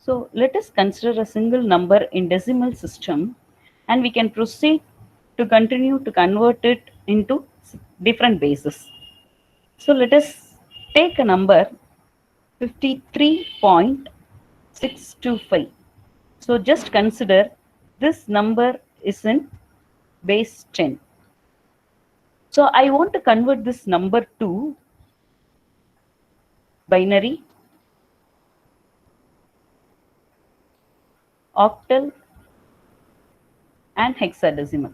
So let us consider a single number in decimal system, and we can proceed to continue to convert it into different bases. So let us take a number 53.625. So just consider this number is in base 10. So I want to convert this number to binary, octal, and hexadecimal.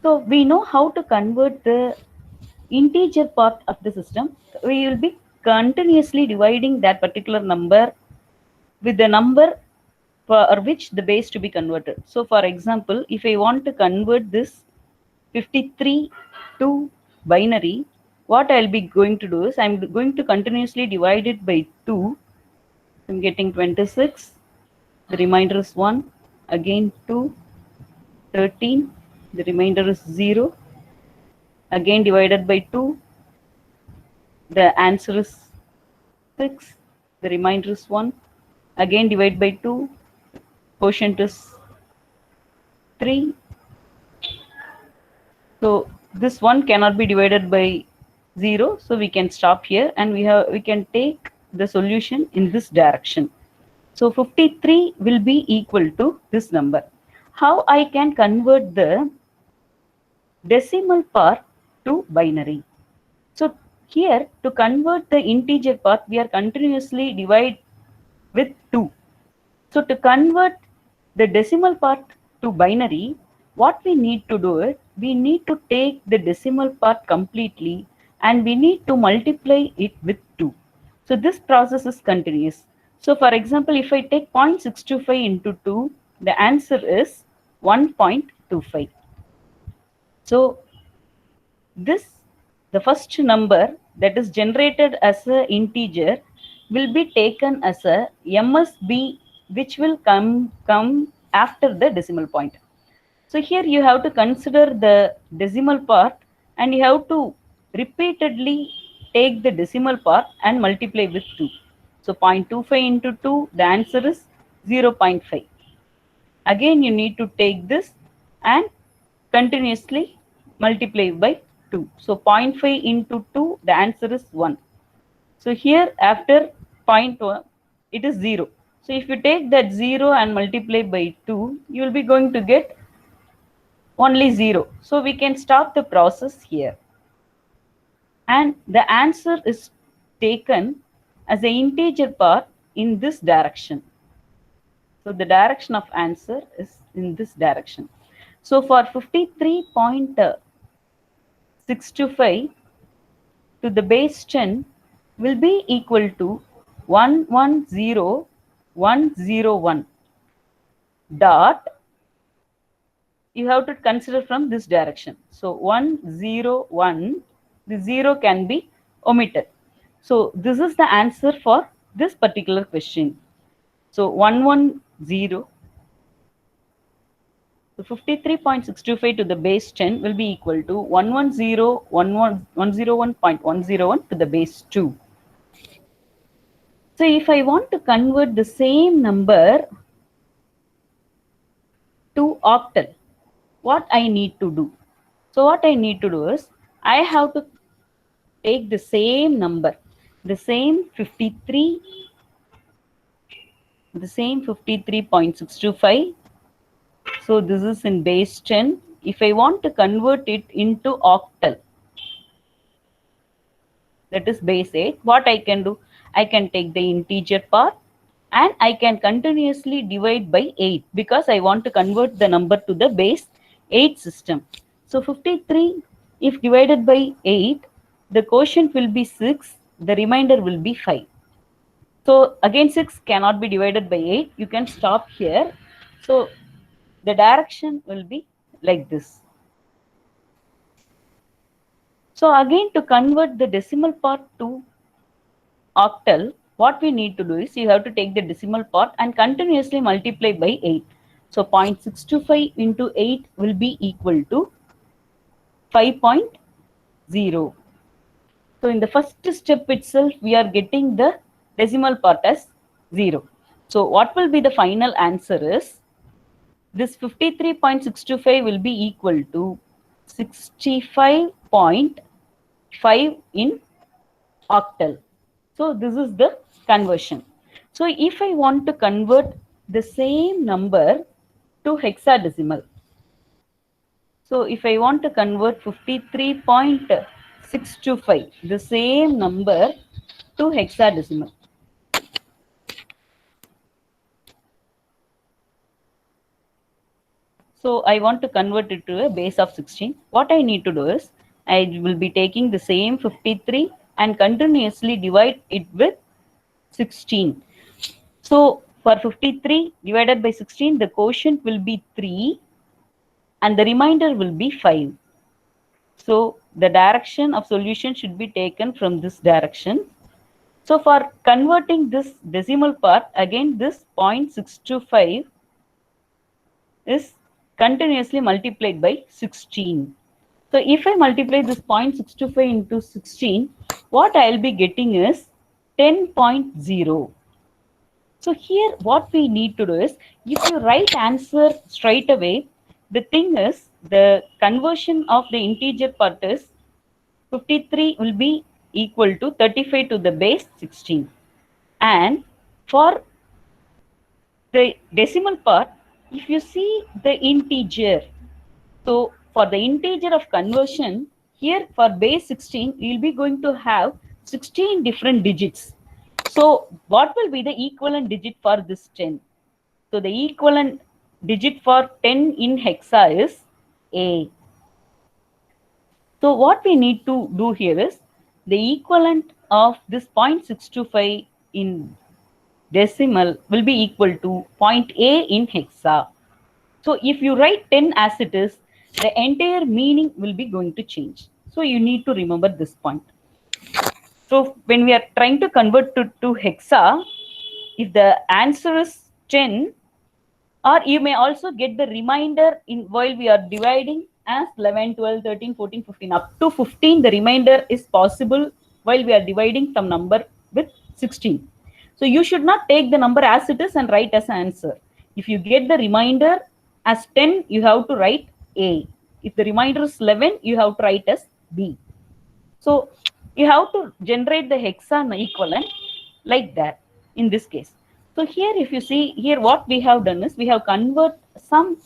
So we know how to convert the integer part of the system. We will be continuously dividing that particular number with the number for which the base to be converted. So for example, if I want to convert this 53 to binary, what I'll be going to do is I'm going to continuously divide it by 2. I'm getting 26. The remainder is 1. Again 2. 13. The remainder is 0. Again divided by 2. The answer is 6. The remainder is 1. Again divide by 2. Quotient is 3. So this 1 cannot be divided by 0. So we can stop here, and we can take the solution in this direction. So 53 will be equal to this number. How I can convert the decimal part to binary? So here, to convert the integer part, we are continuously divide with 2. So to convert the decimal part to binary, what we need to do is we need to take the decimal part completely and we need to multiply it with 2. So this process is continuous. So for example, if I take 0.625 into 2, the answer is 1.25. So this, the first number that is generated as an integer will be taken as a MSB, which will come after the decimal point. So here you have to consider the decimal part and you have to repeatedly take the decimal part and multiply with 2. So 0.25 into 2, the answer is 0.5. Again, you need to take this and continuously multiply by 2. So 0.5 into 2, the answer is 1. So here after 0.1, it is 0. So if you take that 0 and multiply by 2, you will be going to get only 0. So we can stop the process here. And the answer is taken as an integer part in this direction. So the direction of answer is in this direction. So for 53.625 to the base 10 will be equal to 110101 dot. You have to consider from this direction. So 101, the 0 can be omitted. So this is the answer for this particular question. So 110. So 53.625 to the base 10 will be equal to 101.101 to the base 2. So if I want to convert the same number to octal, what I need to do? So what I need to do is I have to take the same number, the same 53.625. So this is in base 10. If I want to convert it into octal, that is base 8, what I can do? I can take the integer part and I can continuously divide by 8 because I want to convert the number to the base 8 system. So 53, if divided by 8, the quotient will be 6, the remainder will be 5. So again 6 cannot be divided by 8. You can stop here. So the direction will be like this. So again, to convert the decimal part to octal, what we need to do is you have to take the decimal part and continuously multiply by 8. So 0.625 into 8 will be equal to 5.0. So in the first step itself, we are getting the decimal part as 0. So what will be the final answer is, this 53.625 will be equal to 65.5 in octal. So this is the conversion. So if I want to convert the same number to hexadecimal, so if I want to convert 53.625, the same number, to hexadecimal. So I want to convert it to a base of 16. What I need to do is, I will be taking the same 53 and continuously divide it with 16. So for 53 divided by 16, the quotient will be 3 and the remainder will be 5. So the direction of solution should be taken from this direction. So for converting this decimal part, again this 0.625 is continuously multiplied by 16. So if I multiply this 0.625 into 16, what I will be getting is 10.0. So here what we need to do is, if you write answer straight away, the thing is the conversion of the integer part is 53 will be equal to 35 to the base 16. And for the decimal part, if you see the integer, so for the integer of conversion, here for base 16, you will be going to have 16 different digits. So what will be the equivalent digit for this 10? So the equivalent digit for 10 in hexa is A. So what we need to do here is, the equivalent of this 0.625 in decimal will be equal to point A in hexa. So if you write 10 as it is, the entire meaning will be going to change. So you need to remember this point. So when we are trying to convert to hexa, if the answer is 10, or you may also get the remainder in while we are dividing as 11, 12, 13, 14, 15. Up to 15, the remainder is possible while we are dividing some number with 16. So you should not take the number as it is and write as an answer. If you get the remainder as 10, you have to write A. If the remainder is 11, you have to write as B. So you have to generate the hexa equivalent like that in this case. So here, if you see here, what we have done is, we have convert some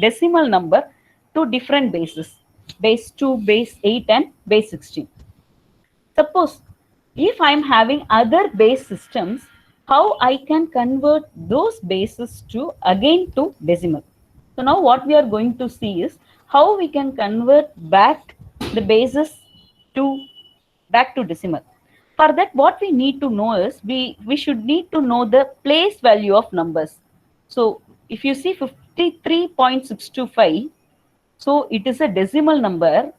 decimal number to different bases, base 2, base 8 and base 16. Suppose if I am having other base systems, how I can convert those bases to again to decimal. So now what we are going to see is how we can convert back the bases to back to decimal. For that, what we need to know is, we should need to know the place value of numbers. So if you see 53.625, so it is a decimal number.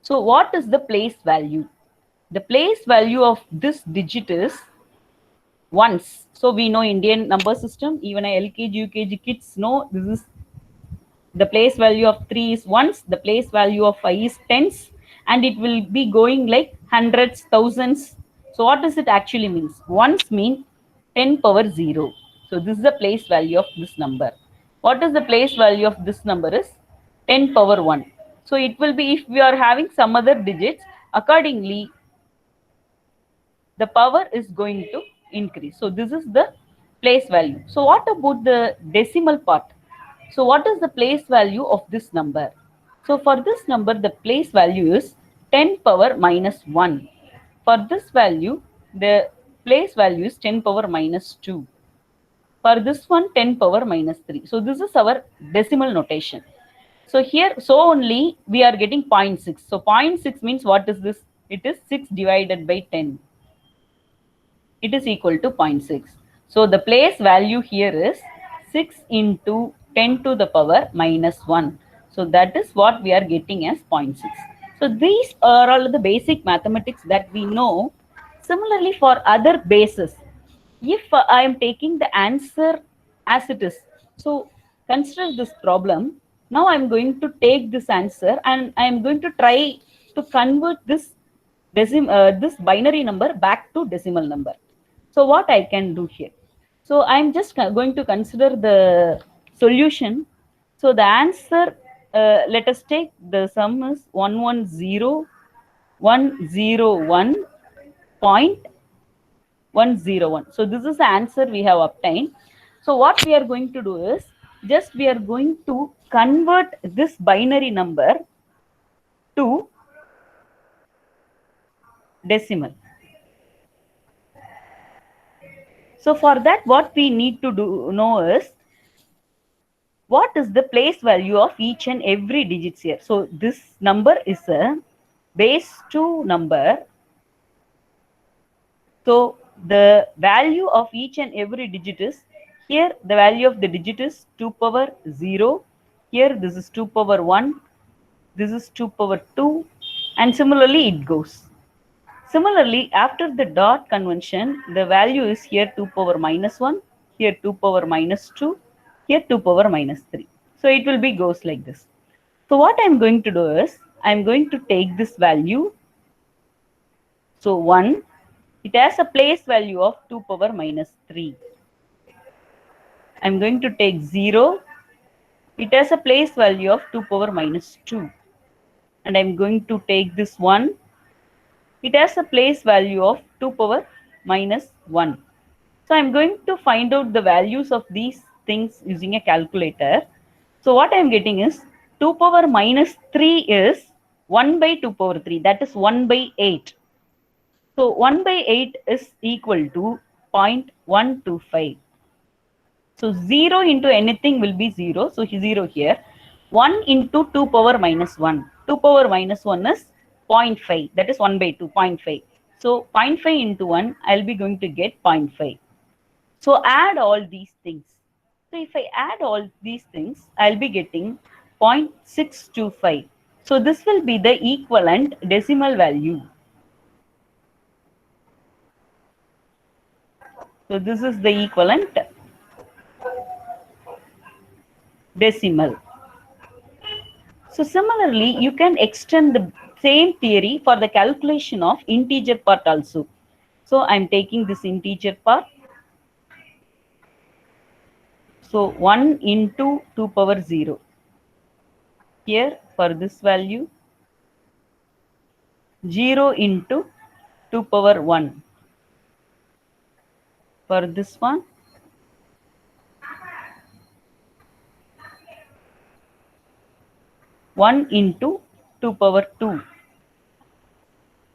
So what is the place value? The place value of this digit is ones. So we know Indian number system, even a LKG, UKG kids know this is the place value of 3 is ones, the place value of 5 is tens, and it will be going like hundreds, thousands. So what does it actually means? Ones mean 10 power 0. So this is the place value of this number. What is the place value of this number is 10 power 1. So it will be, if we are having some other digits, accordingly the power is going to increase. So this is the place value. So what about the decimal part? So what is the place value of this number? So for this number, the place value is 10 power minus 1. For this value, the place value is 10 power minus 2. For this one, 10 power minus 3. So this is our decimal notation. So here, so only we are getting 0.6. So 0.6 means what is this? It is 6 divided by 10. It is equal to 0.6. So the place value here is 6 into 10 to the power minus 1. So that is what we are getting as 0.6. So these are all the basic mathematics that we know. Similarly, for other bases, if I am taking the answer as it is, so consider this problem. Now I am going to take this answer and I am going to try to convert this this binary number back to decimal number. So what I can do here? So I'm just going to consider the solution. So the answer, let us take the sum is 110.101. So this is the answer we have obtained. So what we are going to do is just we are going to convert this binary number to decimal. So for that, what we need to do know is what is the place value of each and every digits here. So this number is a base 2 number. So the value of each and every digit is here, the value of the digit is 2 power 0. Here this is 2 power 1. This is 2 power 2. And similarly it goes. Similarly, after the dot convention, the value is here 2 power minus 1, here 2 power minus 2, here 2 power minus 3. So it will be goes like this. So what I am going to do is, I am going to take this value. So 1, it has a place value of 2 power minus 3. I am going to take 0, it has a place value of 2 power minus 2. And I am going to take this 1, it has a place value of 2 power minus 1. So I'm going to find out the values of these things using a calculator. So what I'm getting is 2 power minus 3 is 1 by 2 power 3. That is 1 by 8. So 1 by 8 is equal to 0.125. So 0 into anything will be 0. So 0 here. 1 into 2 power minus 1. 2 power minus 1 is 0.5. That is 1 by 2, 0.5. So 0.5 into 1, I'll be going to get 0.5. So add all these things. So if I add all these things, I'll be getting 0.625. So this will be the equivalent decimal value. So this is the equivalent decimal. So similarly, you can extend the same theory for the calculation of integer part also. So I'm taking this integer part. So 1 into 2 power 0. Here for this value, 0 into 2 power 1. For this one, 1 into 2 power 2.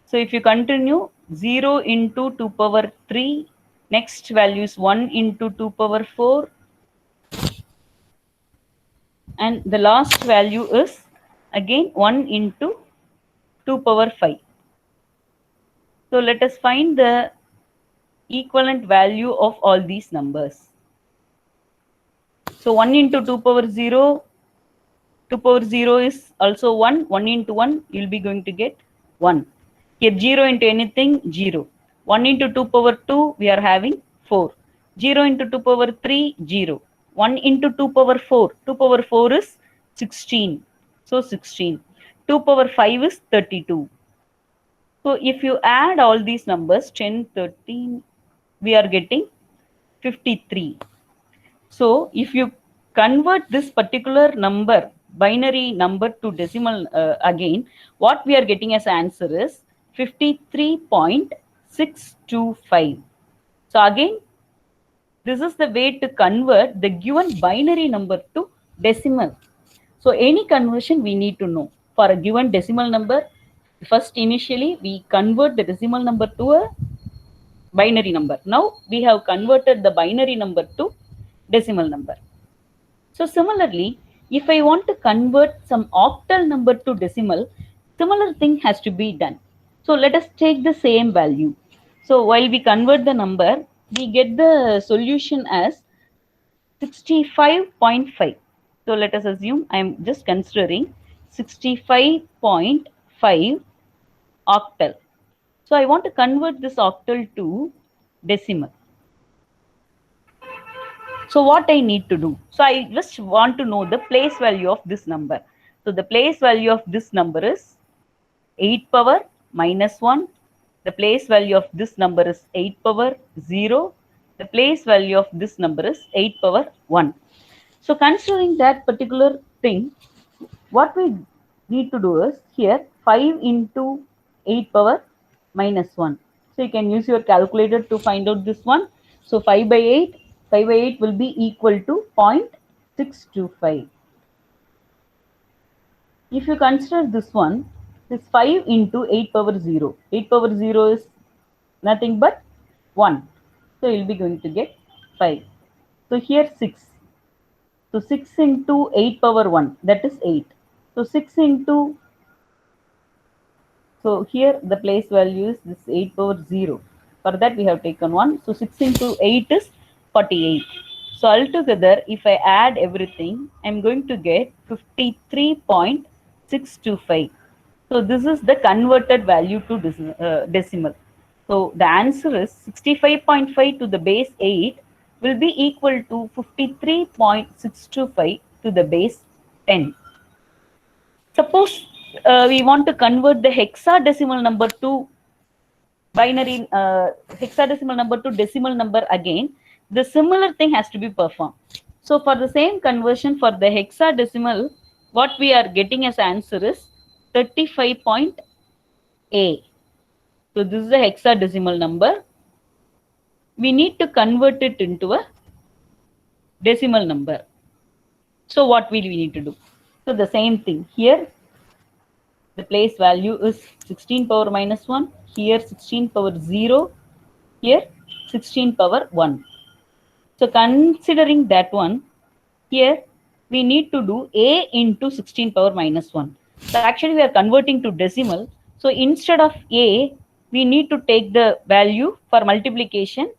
So if you continue, 0 into 2 power 3, next value is 1 into 2 power 4, and the last value is again 1 into 2 power 5. So let us find the equivalent value of all these numbers. So 1 into 2 power 0, 2 power 0 is also 1. 1 into 1, you will be going to get 1. Here 0 into anything, 0. 1 into 2 power 2, we are having 4. 0 into 2 power 3, 0. 1 into 2 power 4. 2 power 4 is 16. So 16. 2 power 5 is 32. So if you add all these numbers, 10, 13, we are getting 53. So if you convert this particular number, binary number to decimal again, what we are getting as answer is 53.625. So again, this is the way to convert the given binary number to decimal. So any conversion we need to know. For a given decimal number, first initially we convert the decimal number to a binary number. Now we have converted the binary number to decimal number. So similarly, if I want to convert some octal number to decimal, similar thing has to be done. So let us take the same value. So while we convert the number, we get the solution as 65.5. So let us assume I am just considering 65.5 octal. So I want to convert this octal to decimal. So what I need to do? So I just want to know the place value of this number. So the place value of this number is 8 power minus 1. The place value of this number is 8 power 0. The place value of this number is 8 power 1. So considering that particular thing, what we need to do is here 5 into 8 power minus 1. So you can use your calculator to find out this one. So 5 by 8, 5 by 8 will be equal to 0.625. If you consider this one, this 5 into 8 power 0. 8 power 0 is nothing but 1. So you'll be going to get 5. So here 6. So 6 into 8 power 1, that is 8. So 6 into, so here the place value is this 8 power 0. For that we have taken 1. So 6 into 8 is 48. So altogether, if I add everything, I'm going to get 53.625. So this is the converted value to decimal. So the answer is 65.5 to the base 8 will be equal to 53.625 to the base 10. Suppose we want to convert the hexadecimal number to binary, hexadecimal number to decimal number again, the similar thing has to be performed. So for the same conversion for the hexadecimal, what we are getting as answer is 35.A. So this is a hexadecimal number. We need to convert it into a decimal number. So what will we need to do? So the same thing here. The place value is 16 power minus 1. Here 16 power 0. Here 16 power 1. So considering that one, here we need to do A into 16 power minus 1. So actually we are converting to decimal. So instead of A, we need to take the value for multiplication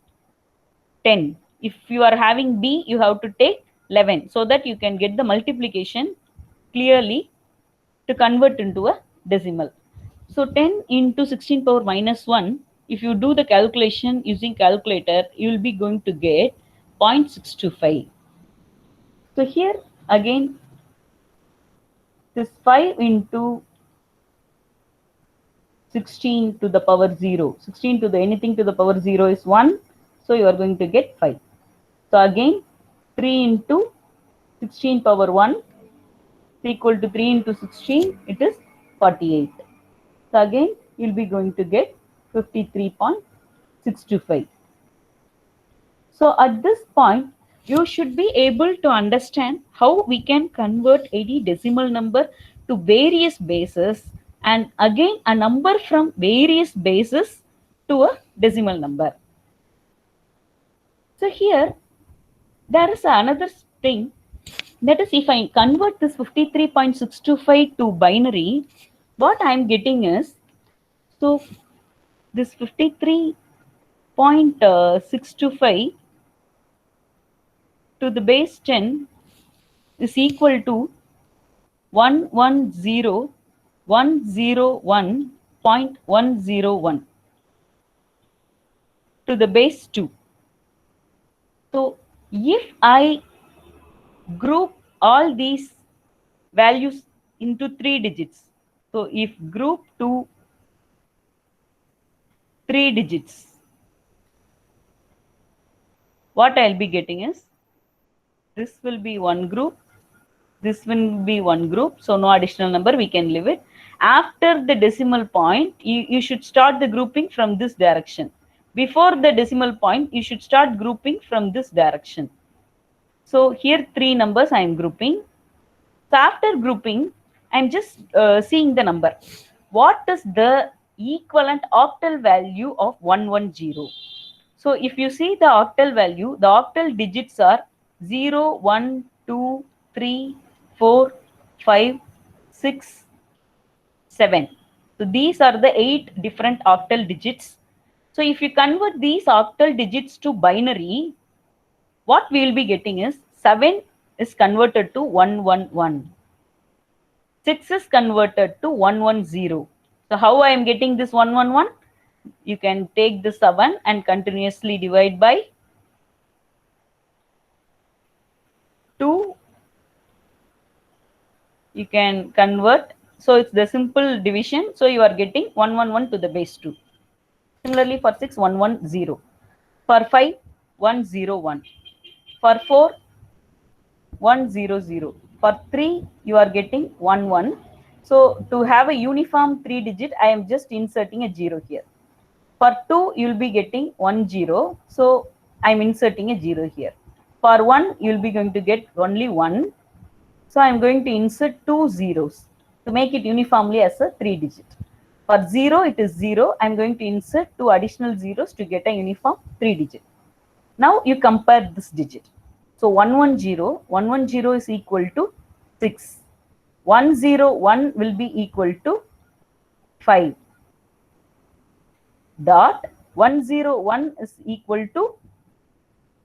10. If you are having B, you have to take 11 so that you can get the multiplication clearly to convert into a decimal. So 10 into 16 power minus 1, if you do the calculation using calculator, you will be going to get 0.625. So here again, this 5 into 16 to the power 0. 16 to the anything to the power 0 is 1. So you are going to get 5. So again, 3 into 16 power 1 is equal to 3 into 16. It is 48. So again, you'll be going to get 53.625. So at this point, you should be able to understand how we can convert any decimal number to various bases, and again a number from various bases to a decimal number. So here there is another thing, that is if I convert this 53.625 to binary, what I am getting is, so this 53.625 to the base 10 is equal to 110.101 to the base 2. So if I group all these values into 3 digits, so if group to 3 digits, what I'll be getting is, this will be one group, this will be one group, so no additional number, we can leave it. After the decimal point, you should start the grouping from this direction. Before the decimal point, you should start grouping from this direction. So here 3 numbers I am grouping. So after grouping, I am just seeing the number. What is the equivalent octal value of 110? So if you see the octal value, the octal digits are 0, 1, 2, 3, 4, 5, 6, 7. So these are the 8 different octal digits. So if you convert these octal digits to binary, what we will be getting is 7 is converted to 111. 6 is converted to 110. So how I am getting this 111? You can take the 7 and continuously divide by 2. You can convert So it's the simple division. So you are getting 111 to the base 2. Similarly for 6, 110. For 5, 101. For 4, 100. For 3, you are getting 11. So to have a uniform 3 digit, I am just inserting a 0 here. For 2, you will be getting 10. So I'm inserting a 0 here. For 1, you will be going to get only 1. So I'm going to insert 2 zeros to make it uniformly as a 3 digit. For 0, it is 0. I'm going to insert 2 additional zeros to get a uniform 3 digit. Now you compare this digit. So 110 is equal to 6. 101 will be equal to 5. Dot 101 is equal to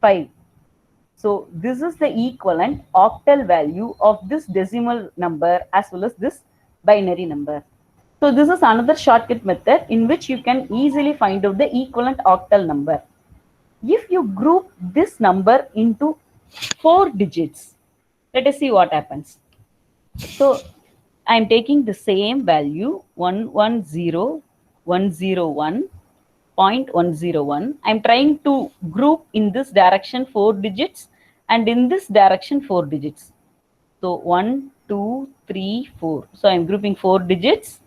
5. So this is the equivalent octal value of this decimal number as well as this binary number. So this is another shortcut method in which you can easily find out the equivalent octal number. If you group this number into 4 digits, let us see what happens. So I am taking the same value 110.101. I am trying to group in this direction 4 digits and in this direction 4 digits. So 1, 2, 3, 4. So I am grouping 4 digits.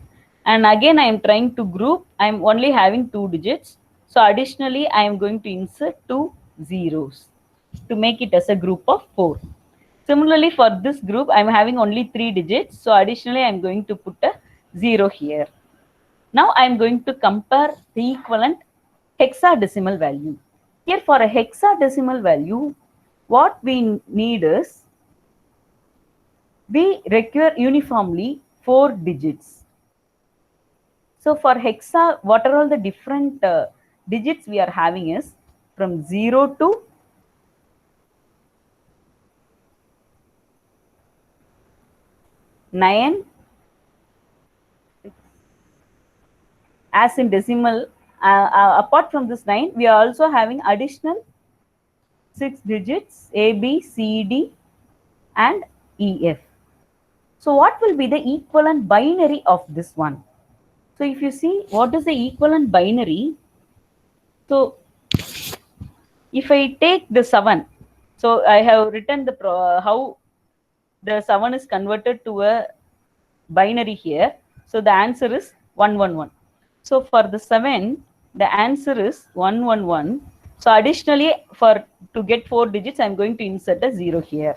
And again I am trying to group. I am only having 2 digits. So additionally I am going to insert 2 zeros to make it as a group of 4. Similarly, for this group, I'm having only 3 digits. So additionally, I'm going to put a 0 here. Now I'm going to compare the equivalent hexadecimal value. Here for a hexadecimal value, what we need is, we require uniformly 4 digits. So for hexa, what are all the different digits we are having is from 0 to 9, as in decimal. Apart from this 9, we are also having additional 6 digits A, B, C, D and E, F. So what will be the equivalent binary of this one? So if you see what is the equivalent binary, so if I take the 7, so I have written the how the 7 is converted to a binary here. So the answer is 111. So for the 7, the answer is 111. So additionally, to get 4 digits, I'm going to insert a 0 here.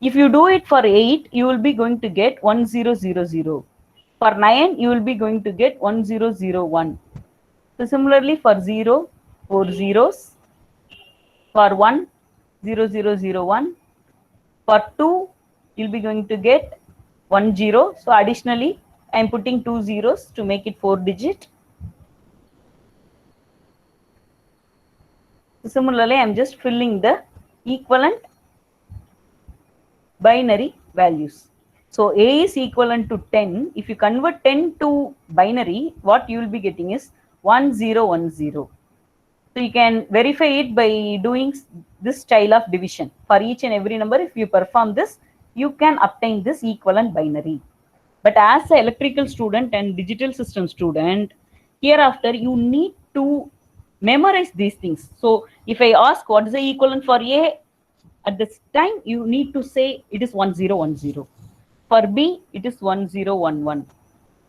If you do it for 8, you will be going to get 1000. For 9, you will be going to get 1001. So similarly for 0, 4 zeros. For 1, 0001. For 2, you'll be going to get 10. So additionally, I'm putting 2 zeros to make it 4 digit. So similarly, I'm just filling the equivalent binary values. So A is equivalent to 10. If you convert 10 to binary, what you will be getting is 1010. So you can verify it by doing this style of division. For each and every number, if you perform this, you can obtain this equivalent binary. But as an electrical student and digital system student, hereafter you need to memorize these things. So if I ask what is the equivalent for A, at this time you need to say it is 1010. For B, it is 1011.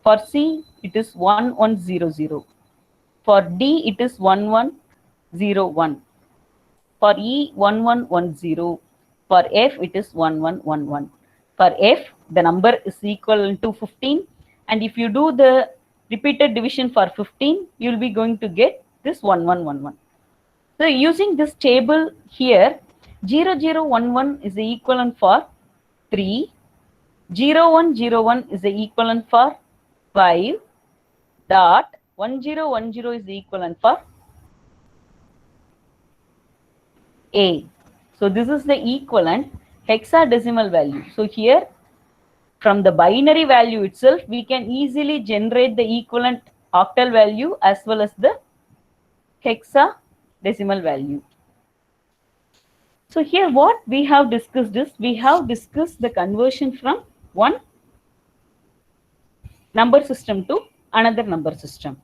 For C, it is 1100. For D, it is 1101. For E, 1110. For F, it is 1111. For F, the number is equal to 15. And if you do the repeated division for 15, you will be going to get this 1111. So using this table here, 0011 is the equivalent for 3. 0101 is the equivalent for 5. Dot 1010 is the equivalent for A. So this is the equivalent hexadecimal value. So here from the binary value itself, we can easily generate the equivalent octal value as well as the hexadecimal value. So here what we have discussed is, we have discussed the conversion from one number system to another number system.